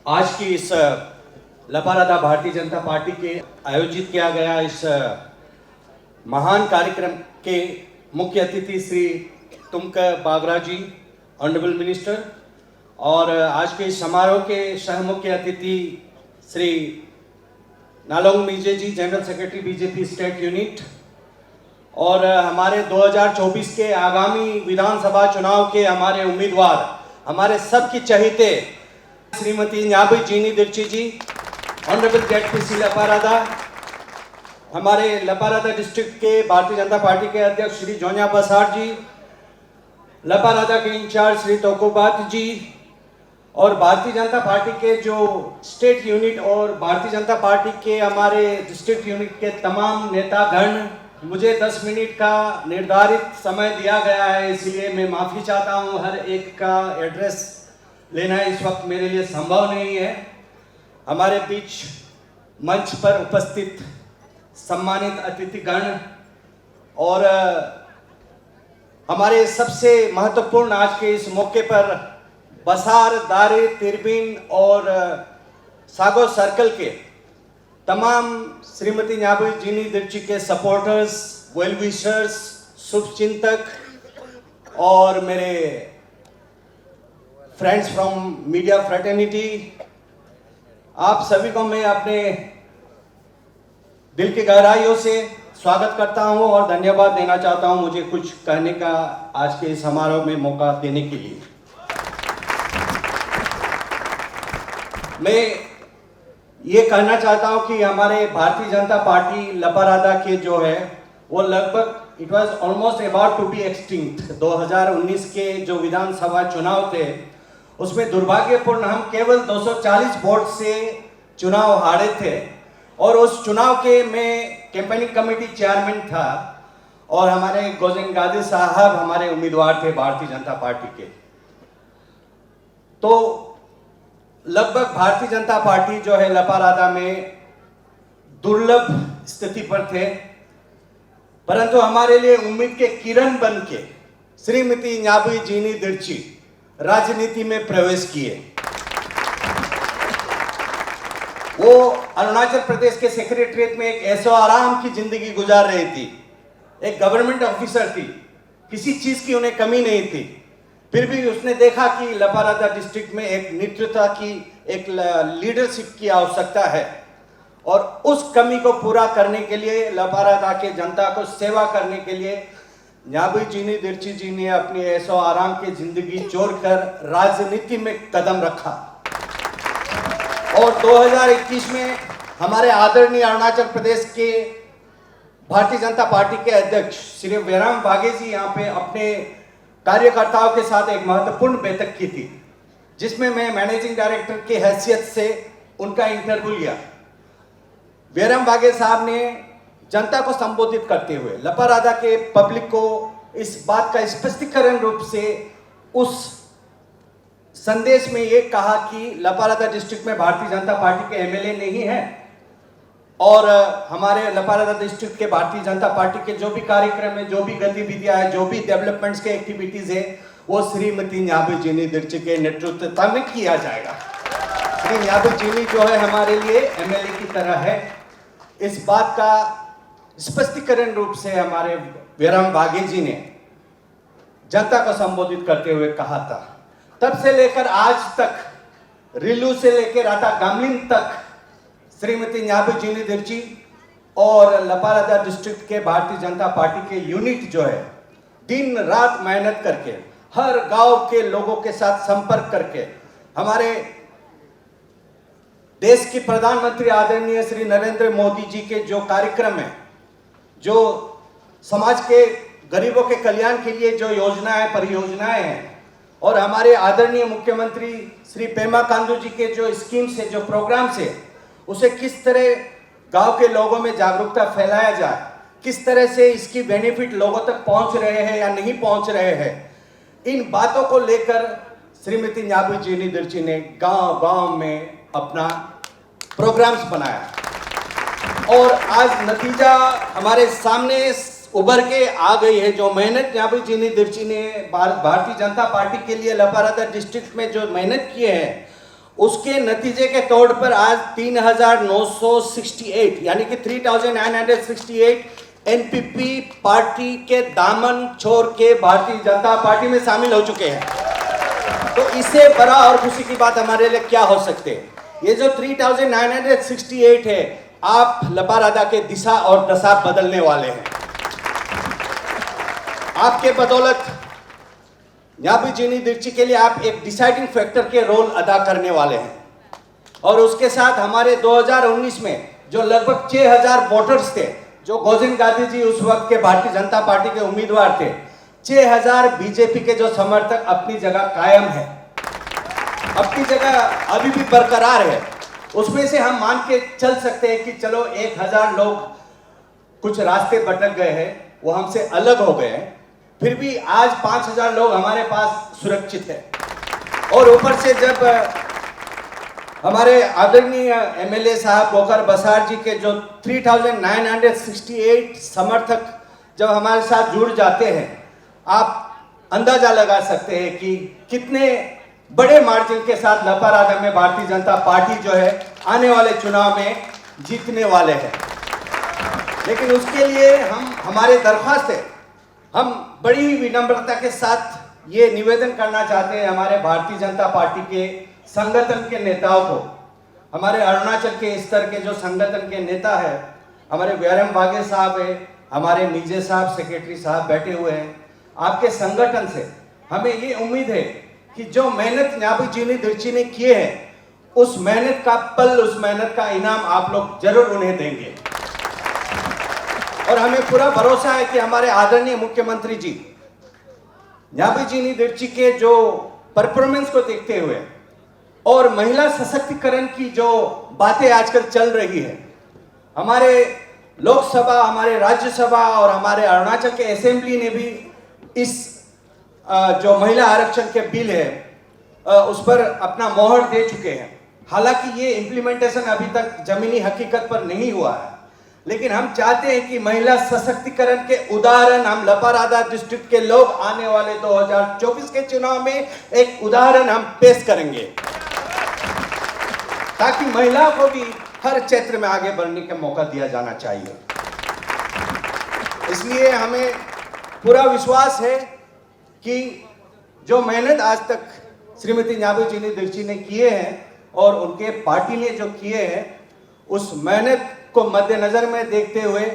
आज की इस लपारादा भारतीय जनता पार्टी के आयोजित किया गया इस महान कार्यक्रम के मुख्य अतिथि श्री तुमकर बागरा जी, ऑनरेबल मिनिस्टर, और आज के इस समारोह के सह मुख्य अतिथि Shri Nalong Meje ji, general secretary BJP state unit, और हमारे 2024 के आगामी विधानसभा चुनाव के हमारे उम्मीदवार, हमारे सबकी चहेते श्रीमती न्याबी जीनी दिर्ची जी, ऑनरेबल जेडपीसी लपारादा, हमारे लपारादा डिस्ट्रिक्ट के भारतीय जनता पार्टी के अध्यक्ष श्री जोनिया बसार जी, लपारादा के इंचार्ज श्री तोकुबात जी, और भारतीय जनता पार्टी के जो स्टेट यूनिट और भारतीय जनता पार्टी के हमारे डिस्ट्रिक्ट यूनिट के तमाम नेतागण। मुझे 10 मिनट का निर्धारित समय दिया गया है, इसलिए मैं माफ़ी चाहता हूं। हर एक का एड्रेस लेना इस वक्त मेरे लिए संभव नहीं है। हमारे बीच मंच पर उपस्थित सम्मानित अतिथिगण और हमारे सबसे महत्वपूर्ण आज के इस मौके पर बसार, दारे, तिरबिन और सागो सर्कल के तमाम श्रीमती न्याबी जीनी दिर्ची के सपोर्टर्स, वेल विशर्स, शुभचिंतक और मेरे फ्रेंड्स फ्रॉम मीडिया फ्रेटर्निटी, आप सभी को मैं अपने दिल की गहराइयों से स्वागत करता हूं और धन्यवाद देना चाहता हूं मुझे कुछ कहने का आज के इस समारोह में मौका देने के लिए। मैं ये कहना चाहता हूं कि हमारे भारतीय जनता पार्टी लपारादा के जो है वो लगभग it was almost about to be extinct. 2019 के जो विधानसभा चुनाव थे उसमें दुर्भाग्यपूर्ण हम केवल 240 वोट से चुनाव हारे थे और उस चुनाव के मैं कैंपेनिंग कमेटी चेयरमैन था और हमारे गोजन गादी साहब हमारे उम्मीदवार थे भारतीय जनता पार्टी के। तो लगभग भारतीय जनता पार्टी जो है लपारादा में दुर्लभ स्थिति पर थे, परंतु हमारे लिए उम्मीद के किरण बन के श्रीमती न्याबी जीनी दिर्ची राजनीति में प्रवेश किए। वो अरुणाचल प्रदेश के सेक्रेटरीट में एक ऐसो आराम की जिंदगी गुजार रही थी, एक गवर्नमेंट ऑफिसर थी, किसी चीज की उन्हें कमी नहीं थी। फिर भी उसने देखा कि लपारादा डिस्ट्रिक्ट में एक नेतृत्व की, एक लीडरशिप की आवश्यकता है और उस कमी को पूरा करने के लिए, लपारादा के जनता को सेवा करने के लिए न्याबी जीनी दिर्ची जी ने अपनी ऐसो आराम की जिंदगी छोड़कर राजनीति में कदम रखा और 2021 में हमारे आदरणीय अरुणाचल प्रदेश के भारतीय जनता पार्टी के अध्यक्ष श्री वेराम वाघे जी यहाँ पे अपने कार्यकर्ताओं के साथ एक महत्वपूर्ण बैठक की थी, जिसमें मैं मैनेजिंग डायरेक्टर की हैसियत से उनका इंटरव्यू लिया। वेराम वाघे साहब ने जनता को संबोधित करते हुए लपारादा के पब्लिक को इस बात का स्पष्टीकरण रूप से उस संदेश में ये कहा कि लपारादा डिस्ट्रिक्ट में भारतीय जनता पार्टी के एमएलए नहीं है और हमारे लपारादा डिस्ट्रिक्ट के भारतीय जनता पार्टी के जो भी कार्यक्रम है, जो भी गतिविधियां है, जो भी डेवलपमेंट्स के एक्टिविटीज है, वो श्रीमती न्याबी जीनी दिर्ची के नेतृत्व में किया जाएगा। श्री न्याबी जीनी जो है हमारे लिए एमएलए की तरह है। इस बात का स्पष्टीकरण रूप से हमारे वेराम वाघे जी ने जनता को संबोधित करते हुए कहा था। तब से लेकर आज तक, रिलू से लेकर राता गामलिन तक, श्रीमती न्याबी जीनी दिर्ची और लपारादा डिस्ट्रिक्ट के भारतीय जनता पार्टी के यूनिट जो है दिन रात मेहनत करके, हर गांव के लोगों के साथ संपर्क करके, हमारे देश के प्रधानमंत्री आदरणीय श्री नरेंद्र मोदी जी के जो कार्यक्रम है, जो समाज के गरीबों के कल्याण के लिए जो योजनाएं, परियोजनाएं हैं, और हमारे आदरणीय मुख्यमंत्री श्री पेमा खांडू जी के जो स्कीम्स है, जो प्रोग्राम्स है, उसे किस तरह गांव के लोगों में जागरूकता फैलाया जाए, किस तरह से इसकी बेनिफिट लोगों तक पहुंच रहे हैं या नहीं पहुंच रहे हैं, इन बातों को लेकर श्रीमती न्याबी जीनी दिर्ची ने गांव-गांव में अपना प्रोग्राम्स बनाया और आज नतीजा हमारे सामने उभर के आ गई है। जो मेहनत न्याबी जीनी दिर्ची ने भारतीय जनता पार्टी के लिए लपारादा डिस्ट्रिक्ट में जो मेहनत की है उसके नतीजे के तौर पर आज 3,968 यानी कि 3,968 एनपीपी पार्टी के दामन छोड़ के भारतीय जनता पार्टी में शामिल हो चुके हैं। तो इससे बड़ा और खुशी की बात हमारे लिए क्या हो सकते हैं। ये जो 3,968 है, आप लपारादा के दिशा और दशा बदलने वाले हैं। आपके बदौलत न्याबी जीनी दीक्षी के लिए आप एक डिसाइडिंग फैक्टर के रोल अदा करने वाले हैं। और उसके साथ हमारे 2019 में जो लगभग 6,000 वोटर्स थे, जो गोविंद गांधी जी उस वक्त के भारतीय जनता पार्टी के उम्मीदवार थे, 6,000 बीजेपी के जो समर्थक अपनी जगह कायम है, अपनी जगह अभी भी बरकरार है। उसमें से हम मान के चल सकते हैं कि चलो 1,000 लोग कुछ रास्ते भटक गए हैं, वो हमसे अलग हो गए हैं, फिर भी आज 5,000 लोग हमारे पास सुरक्षित है। और ऊपर से जब हमारे आदरणीय एमएलए साहब गोकर बसार जी के जो 3,968 समर्थक जब हमारे साथ जुड़ जाते हैं, आप अंदाजा लगा सकते हैं कि कितने बड़े मार्जिन के साथ लपारादा में भारतीय जनता पार्टी जो है आने वाले चुनाव में जीतने वाले हैं। लेकिन उसके लिए हमारे दरख्वास्त है, हम बड़ी विनम्रता के साथ ये निवेदन करना चाहते हैं हमारे भारतीय जनता पार्टी के संगठन के नेताओं को। हमारे अरुणाचल के स्तर के जो संगठन के नेता है, हमारे व्यारम बागे साहब है, हमारे मीजे साहब सेक्रेटरी साहब बैठे हुए हैं, आपके संगठन से हमें ये उम्मीद है कि जो मेहनत न्याबी जीनी दीक्षी ने किए हैं, उस मेहनत का पल, उस मेहनत का इनाम आप लोग जरूर उन्हें देंगे। और हमें पूरा भरोसा है कि हमारे आदरणीय मुख्यमंत्री जी न्याबी जीनी दीक्षी के जो परफॉर्मेंस को देखते हुए और महिला सशक्तिकरण की जो बातें आजकल चल रही है, हमारे लोकसभा, हमारे राज्यसभा और हमारे अरुणाचल के असेंबली ने भी इस जो महिला आरक्षण के बिल है उस पर अपना मोहर दे चुके हैं। हालांकि ये इम्प्लीमेंटेशन अभी तक जमीनी हकीकत पर नहीं हुआ है, लेकिन हम चाहते हैं कि महिला सशक्तिकरण के उदाहरण हम लपारादा डिस्ट्रिक्ट के लोग आने वाले 2024 के चुनाव में एक उदाहरण हम पेश करेंगे, ताकि महिलाओं को भी हर क्षेत्र में आगे बढ़ने का मौका दिया जाना चाहिए। इसलिए हमें पूरा विश्वास है कि जो मेहनत आज तक श्रीमती न्याबी जीनी दीक्षी ने किए हैं और उनके पार्टी ने जो किए हैं, उस मेहनत को मद्देनजर में देखते हुए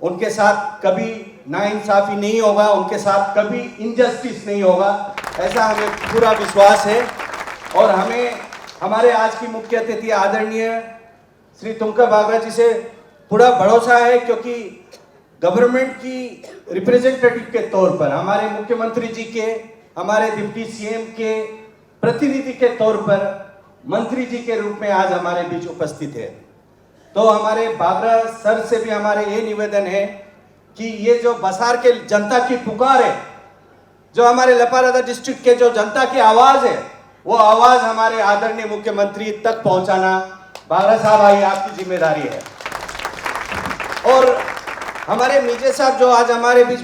उनके साथ कभी नाइंसाफी नहीं होगा, उनके साथ कभी इनजस्टिस नहीं होगा, ऐसा हमें पूरा विश्वास है। और हमें हमारे आज की मुख्य अतिथि आदरणीय श्री तुमका बागरा जी से पूरा भरोसा है, क्योंकि गवर्नमेंट की रिप्रेजेंटेटिव के तौर पर, हमारे मुख्यमंत्री जी के, हमारे डिप्टी सीएम के प्रतिनिधि के तौर पर मंत्री जी के रूप में आज हमारे बीच उपस्थित है। तो हमारे बागरा सर से भी हमारे ये निवेदन है कि ये जो बसार के जनता की पुकार है, जो हमारे लपारादा डिस्ट्रिक्ट के जो जनता की आवाज है, वो आवाज हमारे आदरणीय मुख्यमंत्री तक पहुंचाना बागरा साहब आई आपकी जिम्मेदारी है। और हमारे मीजे साहब जो आज हमारे बीच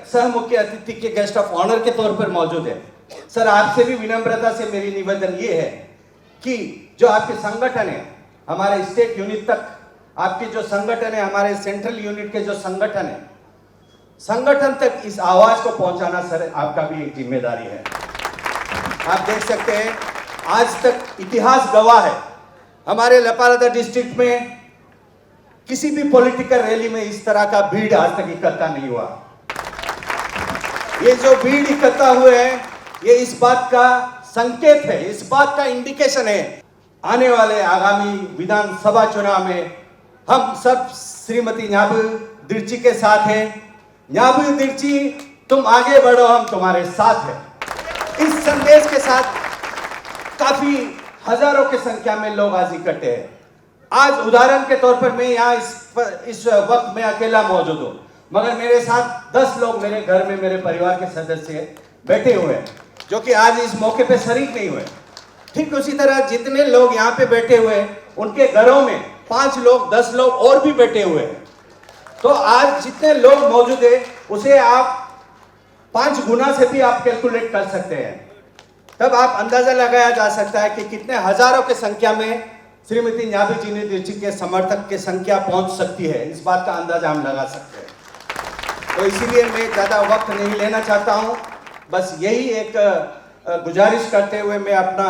सह मुख्य अतिथि के गेस्ट ऑफ ऑनर के तौर पर मौजूद है, सर आपसे भी विनम्रता से मेरी निवेदन ये है कि जो आपके संगठन है, हमारे स्टेट यूनिट तक आपके जो संगठन है, हमारे सेंट्रल यूनिट के जो संगठन है, संगठन तक इस आवाज को पहुंचाना सर आपका भी एक जिम्मेदारी है। आप देख सकते हैं आज तक इतिहास गवाह है, हमारे लपारादा डिस्ट्रिक्ट में किसी भी पॉलिटिकल रैली में इस तरह का भीड़ आज तक इकट्ठा नहीं हुआ। ये जो भीड़ इकट्ठा हुए हैं, ये इस बात का संकेत है, इस बात का इंडिकेशन है, आने वाले आगामी विधानसभा चुनाव में हम सब श्रीमती न्याबी दीक्षी के साथ हैं। न्याबी दीक्षी तुम आगे बढ़ो, हम तुम्हारे साथ हैं। इस संदेश के साथ काफी हजारों की संख्या में लोग आज इकट्ठे हैं। आज उदाहरण के तौर पर मैं यहाँ इस वक्त में अकेला मौजूद हूँ, मगर मेरे साथ 10 लोग मेरे घर में मेरे परिवार के सदस्य बैठे हुए हैं, जो कि आज इस मौके पे शरीक नहीं हुए। ठीक उसी तरह जितने लोग यहाँ पे बैठे हुए हैं, उनके घरों में 5 लोग 10 लोग और भी बैठे हुए हैं। तो आज जितने लोग मौजूद है, उसे आप 5 गुना से भी आप कैलकुलेट कर सकते हैं। तब आप अंदाजा लगाया जा सकता है कि कितने हजारों की संख्या में श्रीमती न्याबी जीनी दीक्षित के समर्थक की संख्या पहुंच सकती है। इस बात का अंदाजा हम लगा सकते हैं। तो इसीलिए मैं ज़्यादा वक्त नहीं लेना चाहता हूं, बस यही एक गुजारिश करते हुए मैं अपना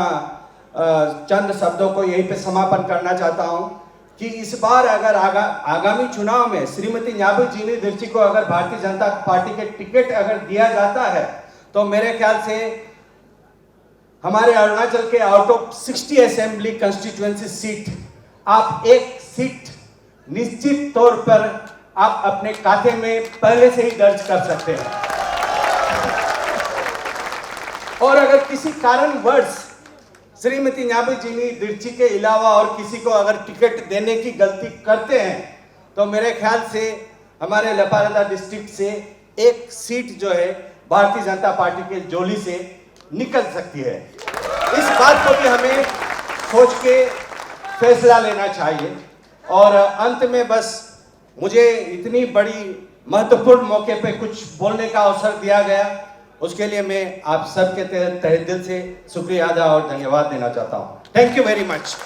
चंद शब्दों को यहीं पे समापन करना चाहता हूं कि इस बार अगर आगामी चुनाव में श्रीमती न्याबी जीनी दीक्षित को अगर भारतीय जनता पार्टी के टिकट अगर दिया जाता है तो मेरे ख्याल से हमारे अरुणाचल के out of 60 assembly constituency seat आप एक सीट निश्चित तौर पर आप अपने खाते में पहले से ही दर्ज कर सकते हैं। और अगर किसी कारणवश श्रीमती न्याबी जीनी दीक्षित के अलावा और किसी को अगर टिकट देने की गलती करते हैं तो मेरे ख्याल से हमारे लेपारादा डिस्ट्रिक्ट से एक सीट जो है भारतीय जनता पार्टी के झोली से निकल सकती है। इस बात को भी हमें सोच के फैसला लेना चाहिए। और अंत में बस मुझे इतनी बड़ी महत्वपूर्ण मौके पे कुछ बोलने का अवसर दिया गया, उसके लिए मैं आप सबके तहे दिल से शुक्रिया अदा और धन्यवाद देना चाहता हूँ। Thank you very much.